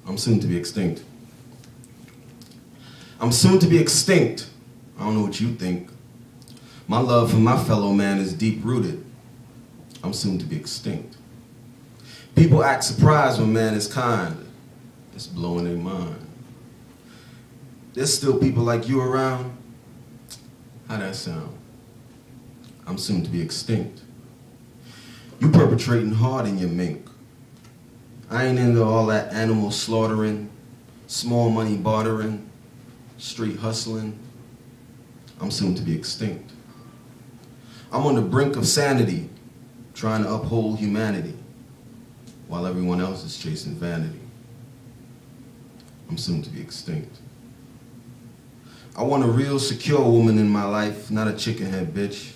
I'm soon to be extinct. I'm soon to be extinct. I don't know what you think. My love for my fellow man is deep-rooted. I'm soon to be extinct. People act surprised when man is kind. It's blowing their mind. There's still people like you around. How that sound? I'm soon to be extinct. You perpetrating hard in your mink. I ain't into all that animal slaughtering, small money bartering, street hustling. I'm soon to be extinct. I'm on the brink of sanity, trying to uphold humanity, while everyone else is chasing vanity. I'm soon to be extinct. I want a real secure woman in my life, not a chicken head bitch.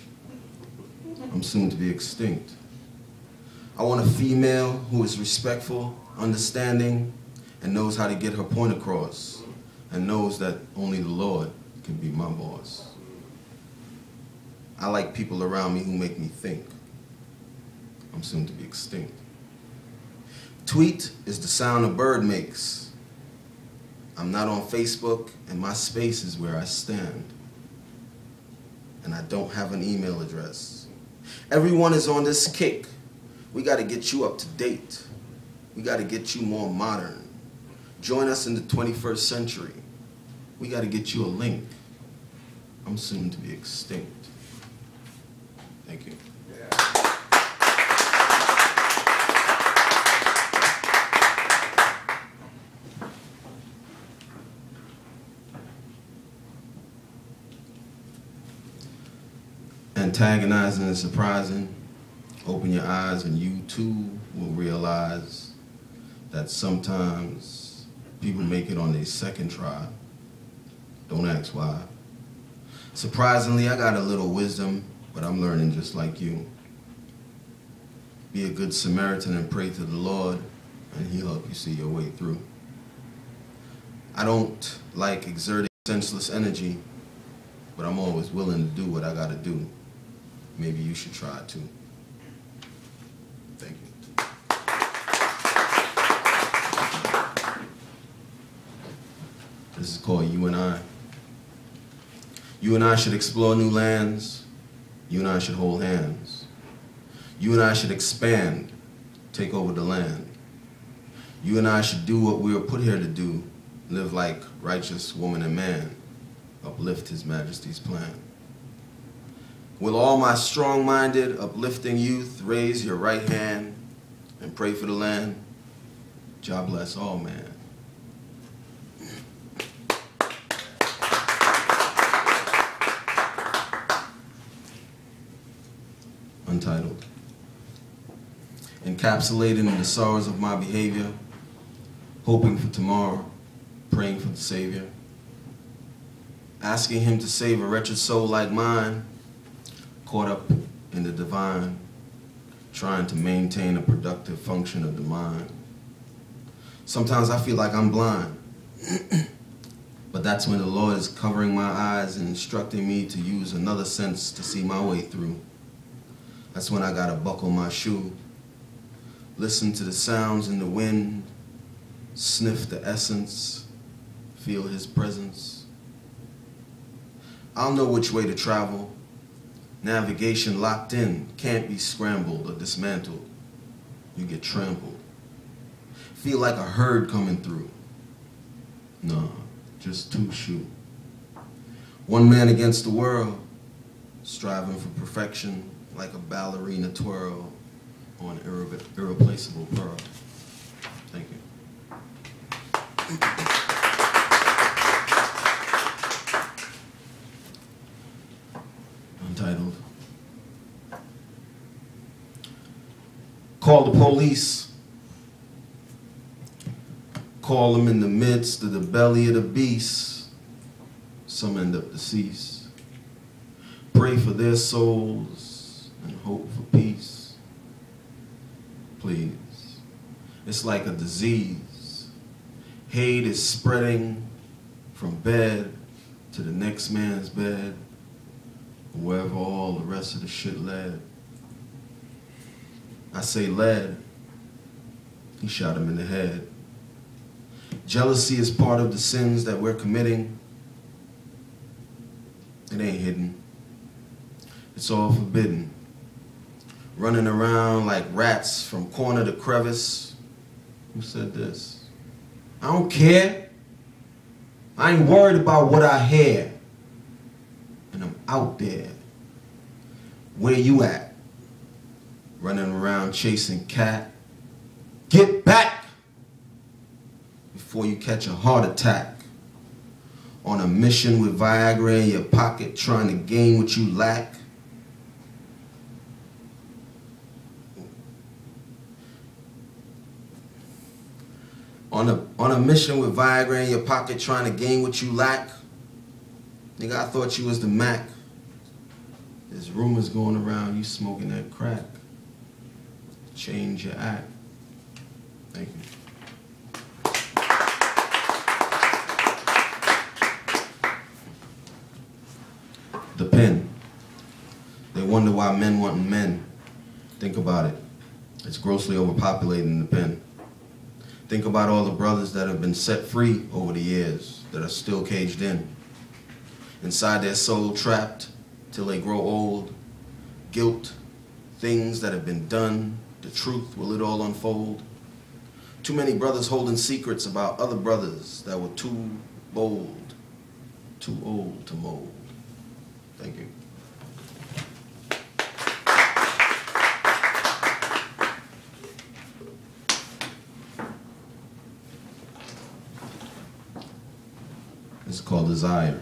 I'm soon to be extinct. I want a female who is respectful, understanding, and knows how to get her point across, and knows that only the Lord can be my boss. I like people around me who make me think. I'm soon to be extinct. Tweet is the sound a bird makes. I'm not on Facebook, and my space is where I stand. And I don't have an email address. Everyone is on this kick. We got to get you up to date. We got to get you more modern. Join us in the 21st century. We got to get you a link. I'm soon to be extinct. Thank you. Antagonizing and surprising. Open your eyes and you too will realize that sometimes people make it on their second try. Don't ask why. Surprisingly, I got a little wisdom, but I'm learning just like you. Be a good Samaritan and pray to the Lord, and He'll help you see your way through. I don't like exerting senseless energy, but I'm always willing to do what I gotta do. Maybe you should try it too. Thank you. This is called You and I. You and I should explore new lands. You and I should hold hands. You and I should expand, take over the land. You and I should do what we were put here to do, live like righteous woman and man, uplift His Majesty's plan. Will all my strong-minded, uplifting youth raise your right hand and pray for the land? God bless all, man. Untitled. Encapsulated in the sorrows of my behavior, hoping for tomorrow, praying for the Savior, asking Him to save a wretched soul like mine, caught up in the divine, trying to maintain a productive function of the mind. Sometimes I feel like I'm blind, but that's when the Lord is covering my eyes and instructing me to use another sense to see my way through. That's when I gotta buckle my shoe, listen to the sounds in the wind, sniff the essence, feel His presence. I'll know which way to travel. Navigation locked in, can't be scrambled or dismantled. You get trampled. Feel like a herd coming through. No, just two shoe. One man against the world, striving for perfection like a ballerina twirl on irreplaceable pearl. Thank you. Untitled. Call the police. Call them in the midst of the belly of the beast. Some end up deceased. Pray for their souls and hope for peace. Please. It's like a disease. Hate is spreading from bed to the next man's bed, wherever all the rest of the shit led. I say led, he shot him in the head. Jealousy is part of the sins that we're committing. It ain't hidden. It's all forbidden. Running around like rats from corner to crevice. Who said this? I don't care. I ain't worried about what I hear. And I'm out there. Where you at? Running around chasing cat. Get back before you catch a heart attack. On a mission with Viagra in your pocket, trying to gain what you lack. On a mission with Viagra in your pocket, trying to gain what you lack. Nigga, I thought you was the Mac. There's rumors going around you smoking that crack. Change your act. Thank you. The pen. They wonder why men want men. Think about it. It's grossly overpopulated in the pen. Think about all the brothers that have been set free over the years, that are still caged in. Inside their soul trapped till they grow old. Guilt, things that have been done, the truth, will it all unfold? Too many brothers holding secrets about other brothers that were too bold, too old to mold. Thank you. It's called desire.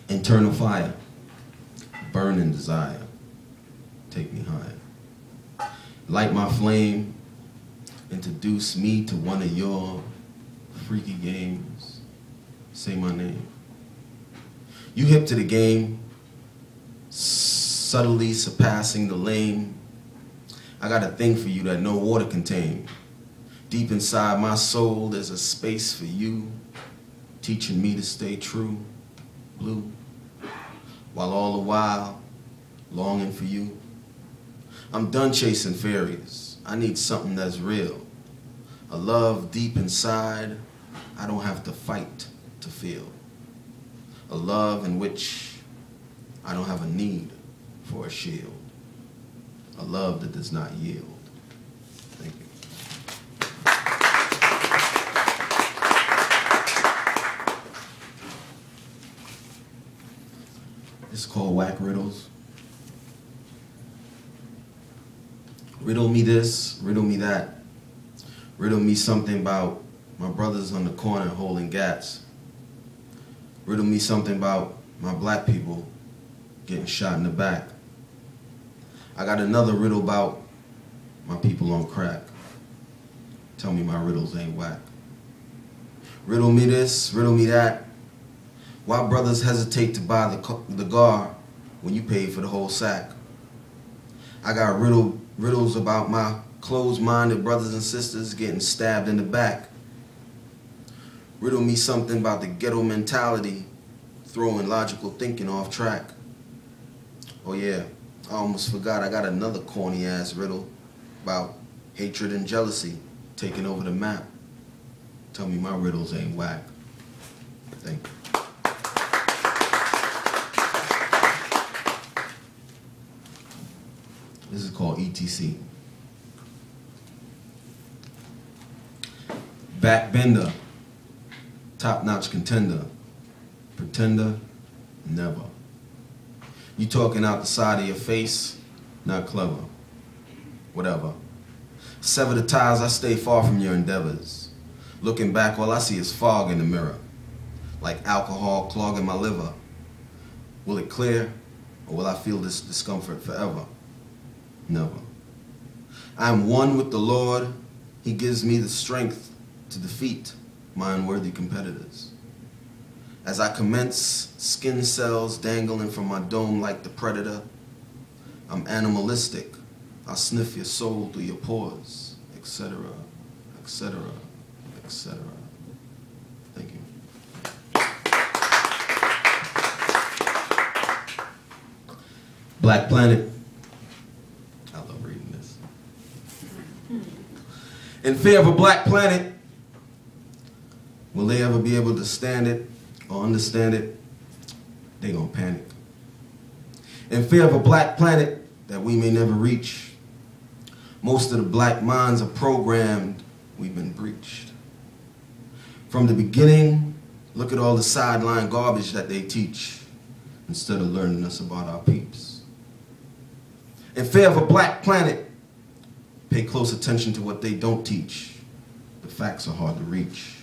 Internal fire, burning desire, take me higher. Light my flame, introduce me to one of your freaky games. Say my name. You hip to the game, subtly surpassing the lame. I got a thing for you that no water can tame. Deep inside my soul, there's a space for you, teaching me to stay true, blue, while all the while longing for you. I'm done chasing fairies. I need something that's real. A love deep inside I don't have to fight to feel. A love in which I don't have a need for a shield. A love that does not yield. Thank you. It's called Whack Riddles. Riddle me this, riddle me that. Riddle me something about my brothers on the corner holding gats. Riddle me something about my black people getting shot in the back. I got another riddle about my people on crack. Tell me my riddles ain't whack. Riddle me this, riddle me that. Why brothers hesitate to buy the gar when you pay for the whole sack? I got riddles about my closed-minded brothers and sisters getting stabbed in the back. Riddle me something about the ghetto mentality throwing logical thinking off track. Oh yeah, I almost forgot I got another corny-ass riddle about hatred and jealousy taking over the map. Tell me my riddles ain't whack. Thank you. This is called ETC. Backbender, top-notch contender, pretender, never. You talking out the side of your face, not clever. Whatever. Sever the ties, I stay far from your endeavors. Looking back, all I see is fog in the mirror, like alcohol clogging my liver. Will it clear, or will I feel this discomfort forever? Never. I am one with the Lord. He gives me the strength to defeat my unworthy competitors. As I commence, skin cells dangling from my dome like the predator. I'm animalistic. I sniff your soul through your pores, etc., etc., etc. Thank you. Black Planet. In fear of a black planet, will they ever be able to stand it or understand it? They gonna panic. In fear of a black planet that we may never reach, most of the black minds are programmed, we've been breached. From the beginning, look at all the sideline garbage that they teach instead of learning us about our peeps. In fear of a black planet, pay close attention to what they don't teach. The facts are hard to reach.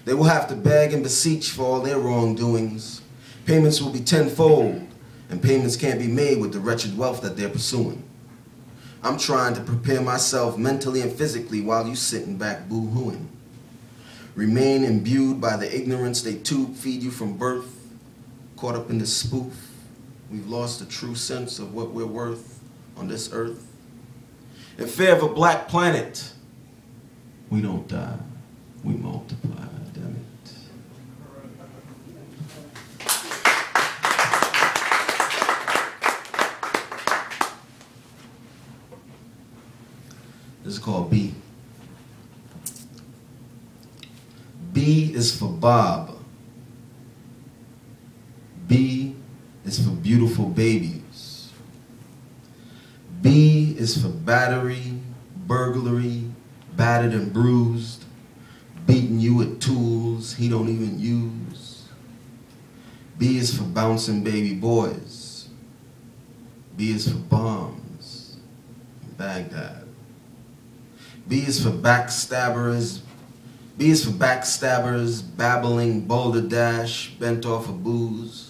They will have to beg and beseech for all their wrongdoings. Payments will be tenfold, and payments can't be made with the wretched wealth that they're pursuing. I'm trying to prepare myself mentally and physically while you sitting back boo-hooing. Remain imbued by the ignorance they tube feed you from birth. Caught up in the spoof, we've lost the true sense of what we're worth on this earth. In fear of a black planet, we don't die, we multiply, damn it. This is called B. B is for Bob. B is for beautiful babies. B is for battery, burglary, battered and bruised, beating you with tools he don't even use. B is for bouncing baby boys. B is for bombs in Baghdad. B is for backstabbers. B is for backstabbers, babbling boulder dash, bent off of booze.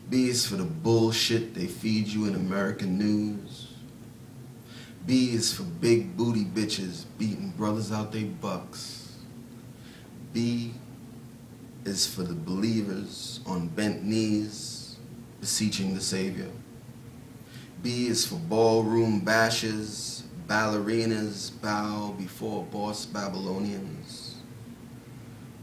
B is for the bullshit they feed you in American news. B is for big booty bitches beating brothers out they bucks. B is for the believers on bent knees, beseeching the Savior. B is for ballroom bashes, ballerinas bow before boss Babylonians.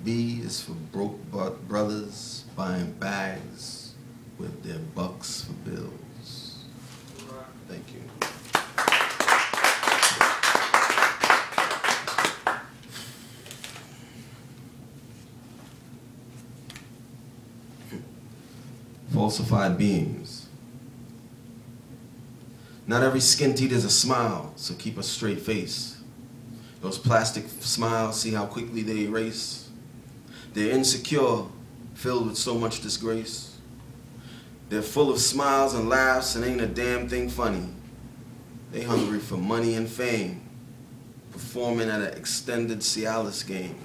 B is for broke brothers buying bags with their bucks for bills. Thank you. Falsified beings. Not every skin teeth is a smile, so keep a straight face. Those plastic smiles, see how quickly they erase. They're insecure, filled with so much disgrace. They're full of smiles and laughs and ain't a damn thing funny. They hungry for money and fame, performing at an extended Cialis game.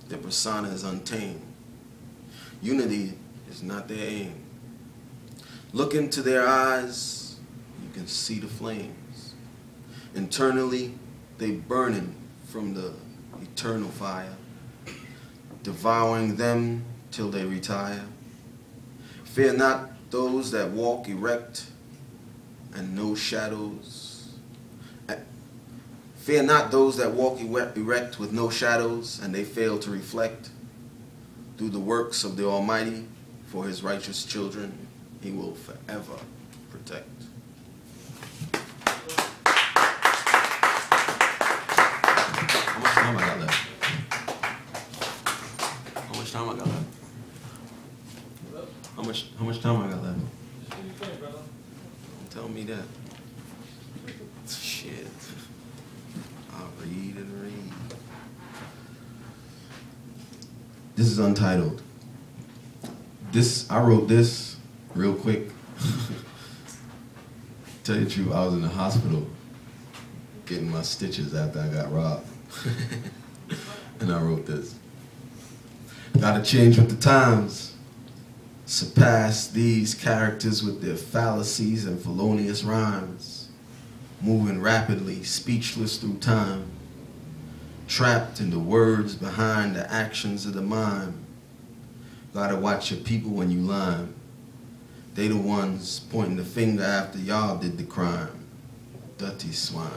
Their persona is untamed. Unity is not their aim. Look into their eyes, you can see the flames. Internally, they burning from the eternal fire, devouring them till they retire. Fear not those that walk erect and no shadows. Fear not those that walk erect with no shadows and they fail to reflect. Through the works of the Almighty, for his righteous children, he will forever protect. How much time I got left? How much time I got left? How much time I got left? Don't tell me that. Shit. I'll read and read. This is untitled. I wrote this real quick. Tell you the truth, I was in the hospital getting my stitches after I got robbed. And I wrote this. Gotta change with the times. Surpass these characters with their fallacies and felonious rhymes. Moving rapidly, speechless through time. Trapped in the words behind the actions of the mind. Gotta watch your people when you lime. They the ones pointing the finger after y'all did the crime. Dirty swine.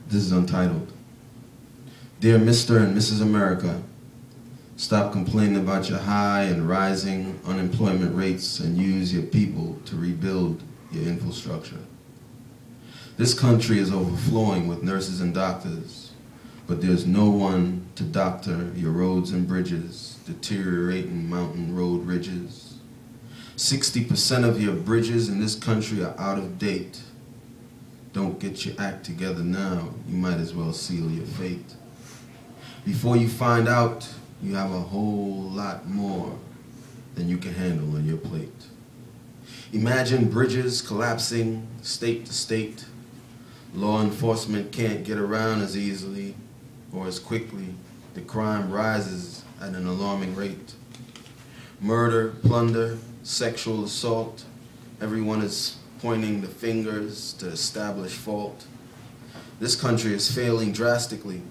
This is untitled. Dear Mr. and Mrs. America, stop complaining about your high and rising unemployment rates and use your people to rebuild your infrastructure. This country is overflowing with nurses and doctors, but there's no one to doctor your roads and bridges, deteriorating mountain road ridges. 60% of your bridges in this country are out of date. Don't get your act together now, you might as well seal your fate. Before you find out, you have a whole lot more than you can handle on your plate. Imagine bridges collapsing state to state. Law enforcement can't get around as easily or as quickly. The crime rises at an alarming rate. Murder, plunder, sexual assault, everyone is pointing the fingers to establish fault. This country is failing drastically,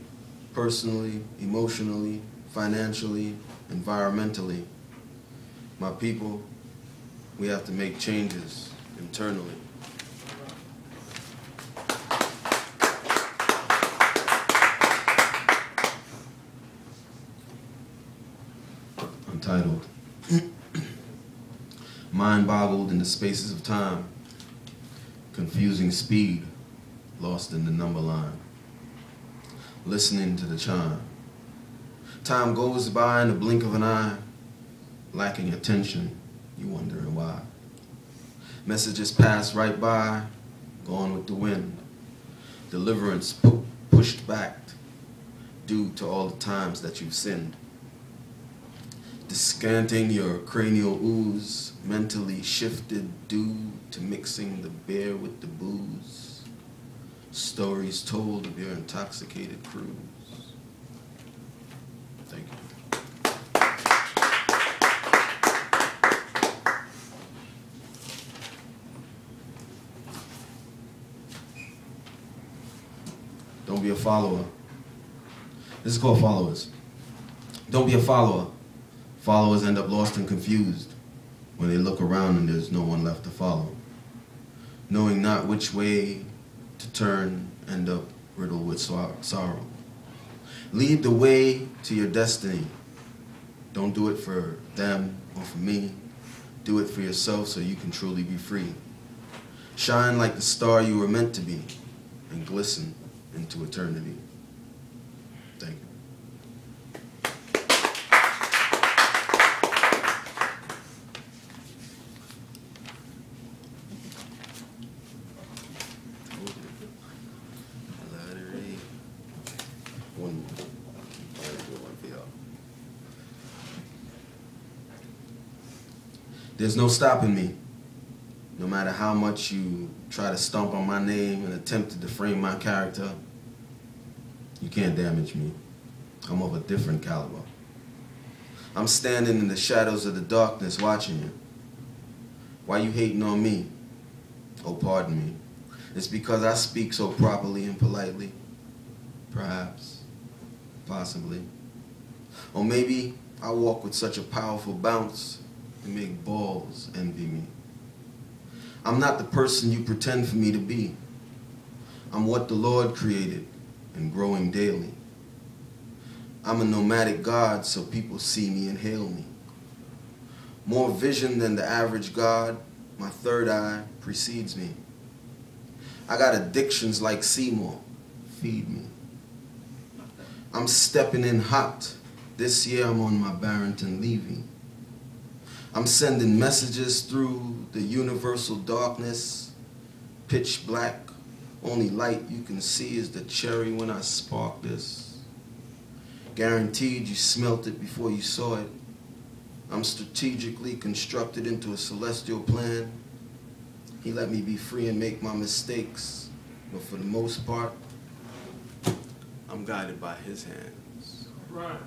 personally, emotionally, financially, environmentally. My people, we have to make changes internally. Untitled. Mind boggled in the spaces of time, confusing speed, lost in the number line, listening to the chime. Time goes by in the blink of an eye, lacking attention, you wondering why. Messages pass right by, gone with the wind. Deliverance pushed back due to all the times that you've sinned. Descanting your cranial ooze, mentally shifted due to mixing the beer with the booze. Stories told of your intoxicated cruise. Thank you. Don't be a follower. This is called Followers. Don't be a follower. Followers end up lost and confused when they look around and there's no one left to follow. Knowing not which way to turn, end up riddled with sorrow. Lead the way to your destiny. Don't do it for them or for me. Do it for yourself so you can truly be free. Shine like the star you were meant to be and glisten into eternity. Thank you. There's no stopping me. No matter how much you try to stomp on my name and attempt to defame my character, you can't damage me. I'm of a different caliber. I'm standing in the shadows of the darkness watching you. Why you hating on me? Oh, pardon me. It's because I speak so properly and politely. Perhaps. Possibly. Or maybe I walk with such a powerful bounce and make balls envy me. I'm not the person you pretend for me to be. I'm what the Lord created and growing daily. I'm a nomadic god so people see me and hail me. More vision than the average god, my third eye precedes me. I got addictions like Seymour, feed me. I'm stepping in hot. This year I'm on my Barrington Levy. I'm sending messages through the universal darkness, pitch black. Only light you can see is the cherry when I spark this. Guaranteed you smelt it before you saw it. I'm strategically constructed into a celestial plan. He let me be free and make my mistakes, but for the most part, I'm guided by his hands. Right.